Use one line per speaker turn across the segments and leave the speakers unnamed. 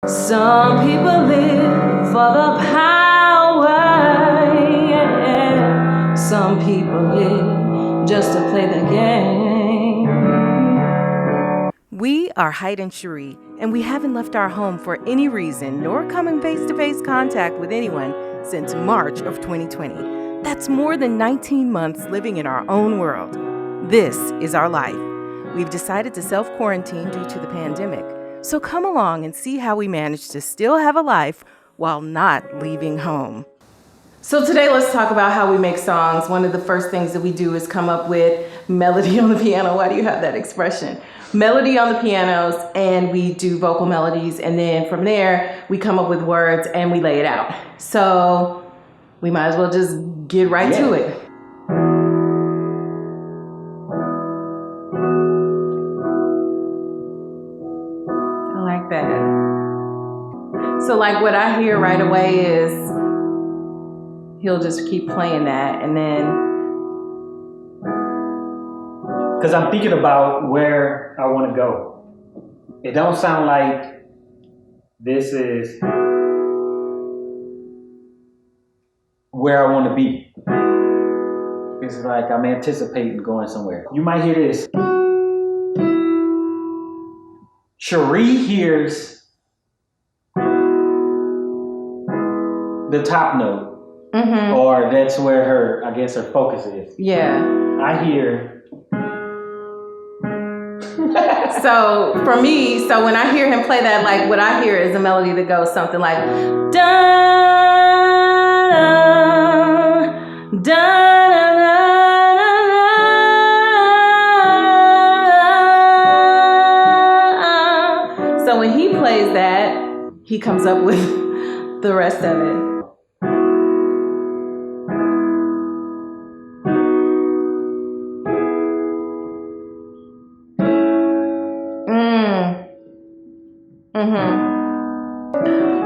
Some people live for the power, yeah. Some people live just to play the game.
We are Heit Cheri, and we haven't left our home for any reason, nor come in face-to-face contact with anyone since March of 2020. That's more than 19 months living in our own world. This is our life. We've decided to self-quarantine due to the pandemic. So come along and see how we manage to still have a life while not leaving home. So today let's talk about how we make songs. One of the first things that we do is come up with melody on the piano. Why do you have that expression? Melody on the pianos, and we do vocal melodies, and then from there we come up with words and we lay it out. So we might as well just get right to it. That. So like what I hear right away is he'll just keep playing that, and then
because I'm thinking about where I want to go. It don't sound like this is where I want to be. It's like I'm anticipating going somewhere. You might hear this. Cheri hears the top note, or that's where her focus is.
Yeah.
I hear.
So for me, when I hear him play that, like what I hear is a melody that goes something like da da da. So when he plays that, he comes up with the rest of it.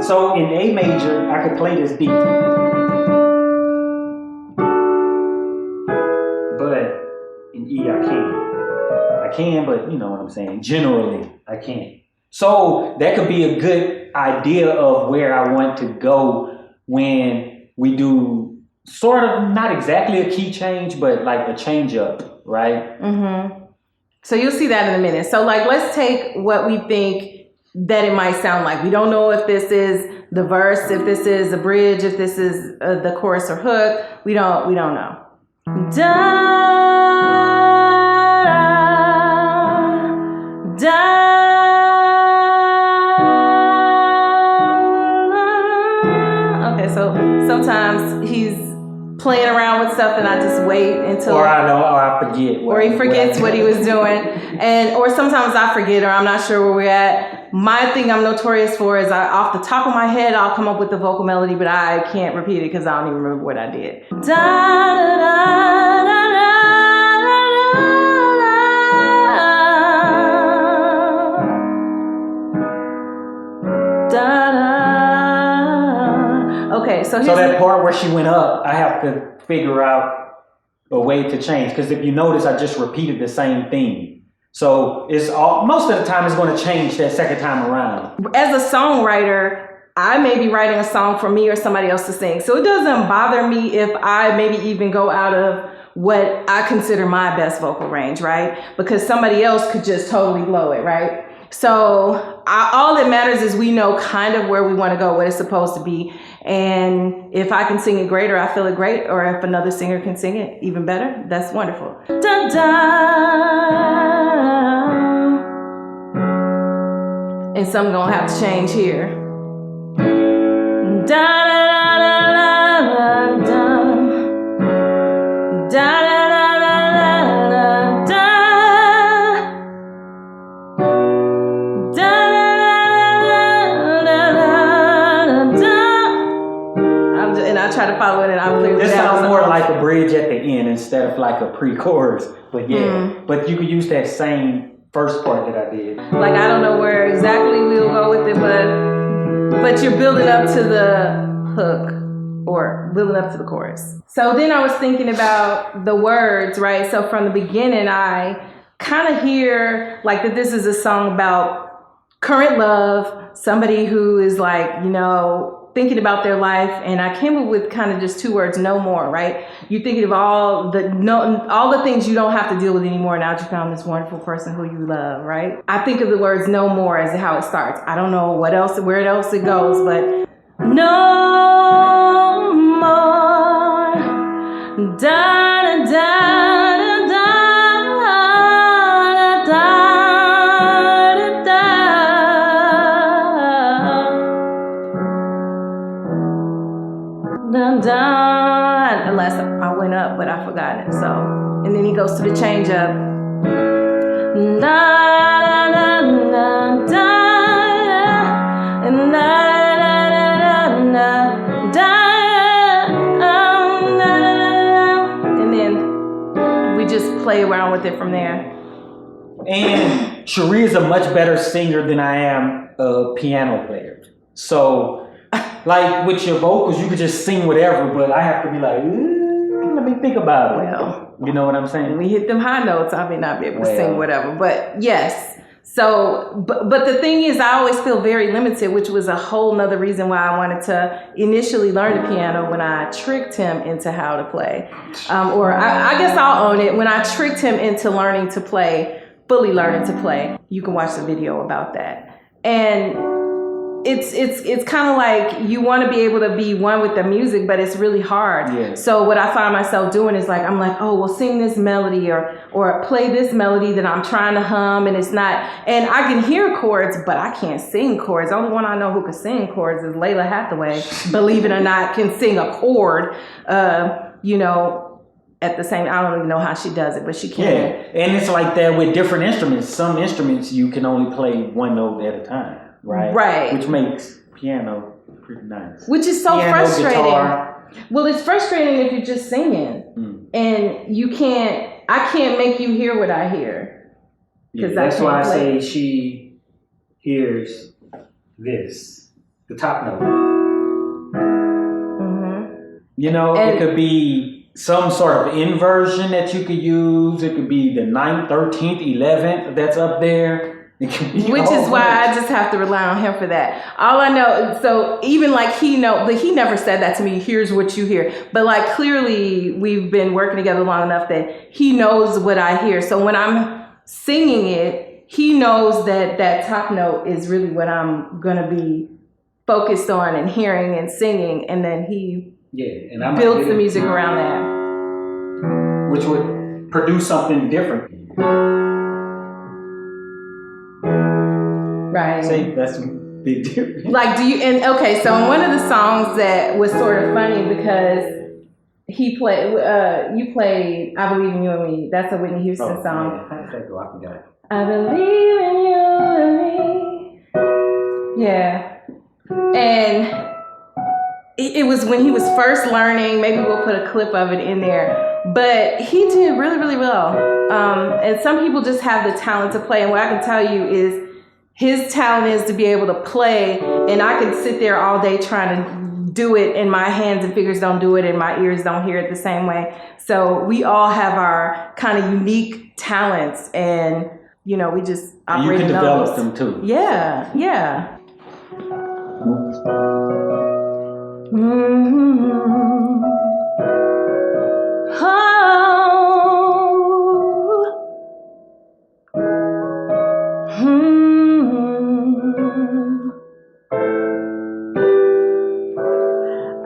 So in A major, I could play this beat. But in E, I can't. I can, but you know what I'm saying. Generally, I can't. So that could be a good idea of where I want to go when we do sort of not exactly a key change, but like a change up, right?
So you'll see that in a minute. So like, let's take what we think that it might sound like. We don't know if this is the verse, if this is a bridge, if this is the chorus or hook. We don't know. Da, da. Okay, so sometimes he's playing around with stuff and I just wait until,
or I forget,
or he forgets what he was doing, or sometimes I forget, or I'm not sure where we're at. My thing I'm notorious for is off the top of my head I'll come up with the vocal melody, but I can't repeat it because I don't even remember what I did. Da, da, da, da, da. Okay, so
that part where she went up, I have to figure out a way to change, because if you notice, I just repeated the same thing. So it's most of the time it's going to change that second time around.
As a songwriter, I may be writing a song for me or somebody else to sing. So it doesn't bother me if I maybe even go out of what I consider my best vocal range, right? Because somebody else could just totally blow it, right? So all that matters is we know kind of where we want to go, what it's supposed to be. And if I can sing it great, or I feel it great, or if another singer can sing it even better, that's wonderful. Da, da. And some gonna have to change here. Da, da, da, da, da, da, da. Try to follow it, and I'm clear.
This sounds more like a bridge at the end instead of like a pre-chorus. But but you could use that same first part that I did.
Like I don't know where exactly we'll go with it, but you're building up to the hook or building up to the chorus. So then I was thinking about the words, right? So from the beginning, I kind of hear like that this is a song about current love, somebody who is like, thinking about their life, and I came up with kind of just 2 words, no more, right? You're thinking of all the things you don't have to deal with anymore now that you found this wonderful person who you love, right? I think of the words no more as how it starts. I don't know where else it goes, but no more, da da da da da da da. Dun, dun, unless I went up, but I forgot it. So, and then he goes to the change up. Da, da, da, da, da, da, da, and then we just play around with it from there.
And Cheri is a much better singer than I am a piano player. So, like with your vocals, you could just sing whatever, but I have to be like, let me think about it.
Well,
you know what I'm saying?
When we hit them high notes, I may not be able to sing whatever, but yes. So, but the thing is, I always feel very limited, which was a whole nother reason why I wanted to initially learn the piano when I tricked him into how to play. Or I guess I'll own it. When I tricked him into learning to play, fully learning to play. You can watch the video about that. And it's kind of like you want to be able to be one with the music, but it's really hard.
Yeah.
So what I find myself doing is I'm like, oh, well, sing this melody or play this melody that I'm trying to hum, and it's not. And I can hear chords, but I can't sing chords. The only one I know who can sing chords is Layla Hathaway. Believe it or not, can sing a chord. At the same, I don't even know how she does it, but she can.
Yeah, and it's like that with different instruments. Some instruments you can only play one note at a time. Right. Which makes piano pretty nice.
Which is so frustrating.
Guitar.
Well, it's frustrating if you're just singing and I can't make you hear what I hear.
Yeah, that's why I say she hears this, the top note. Mm-hmm. It could be some sort of inversion that you could use. It could be the 9th, 13th, 11th that's up there.
Which is why I just have to rely on him for that. All I know, so even but he never said that to me, here's what you hear. But clearly we've been working together long enough that he knows what I hear. So when I'm singing it, he knows that top note is really what I'm going to be focused on and hearing and singing. And then he builds the music around that.
Which would produce something different.
Right.
See, that's a big difference.
So in one of the songs that was sort of funny because he played, you played I Believe in You and Me. That's a Whitney Houston song.
Yeah. How did that go? I forgot.
I believe in you and me. Yeah. And it was when he was first learning. Maybe we'll put a clip of it in there. But he did really, really well. And some people just have the talent to play. And what I can tell you is, his talent is to be able to play, and I could sit there all day trying to do it, and my hands and fingers don't do it, and my ears don't hear it the same way. So we all have our kind of unique talents, and we just operate in those.
You can develop them too.
Yeah. Mm-hmm. Oh.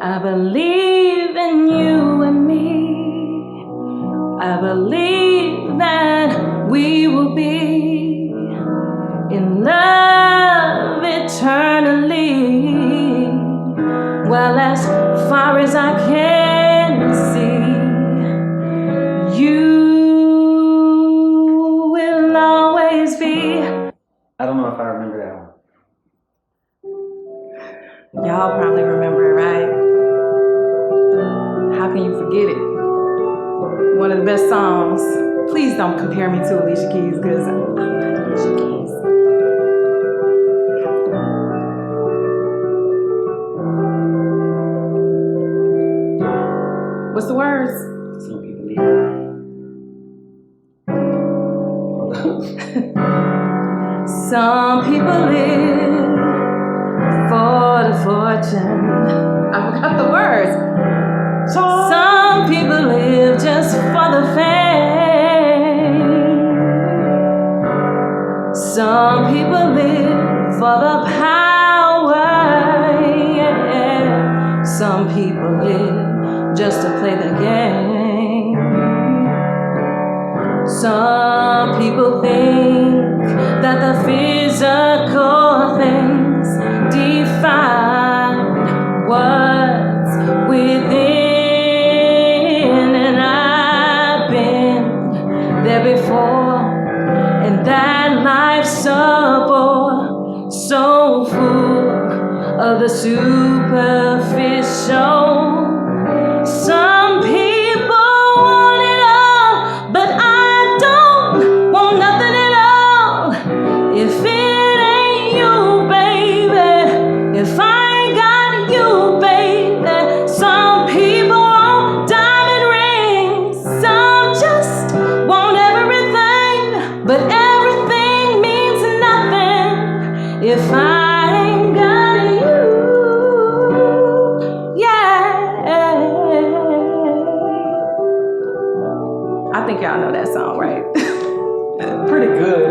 I believe in you and me. I believe that we will be in love eternally. Well, as far as I can see, you will always be.
I don't know if I remember that one.
Y'all probably remember it, right? How can you forget it? One of the best songs. Please don't compare me to Alicia Keys, because I'm not Alicia Keys. What's the words?
Some people need
Some Some people live for the fortune. I forgot the words. Some people live just for the fame. Some people live for the power. Yeah. Some people live just to play the game. Some people think that the physical things define what's within, and I've been there before, and that life's a bore, so full of the superficial. Some people want it all, but I don't want nothing at all. If it ain't you, baby, if I ain't got you, baby. Some people want diamond rings, some just want everything, but everything means nothing if I ain't got you. Yeah. I think y'all know that song, right?
Pretty good.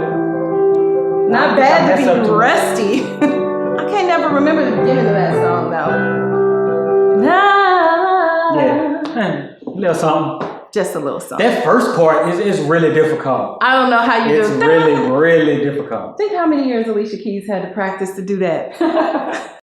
Not
I think I
bad to
messed up
be
too.
rusty. I can't never remember the beginning of that song though.
Yeah. Little something.
Just a little song.
That first part is really difficult.
I don't know how you
It's
do.
really, really difficult.
Think how many years Alicia Keys had to practice to do that.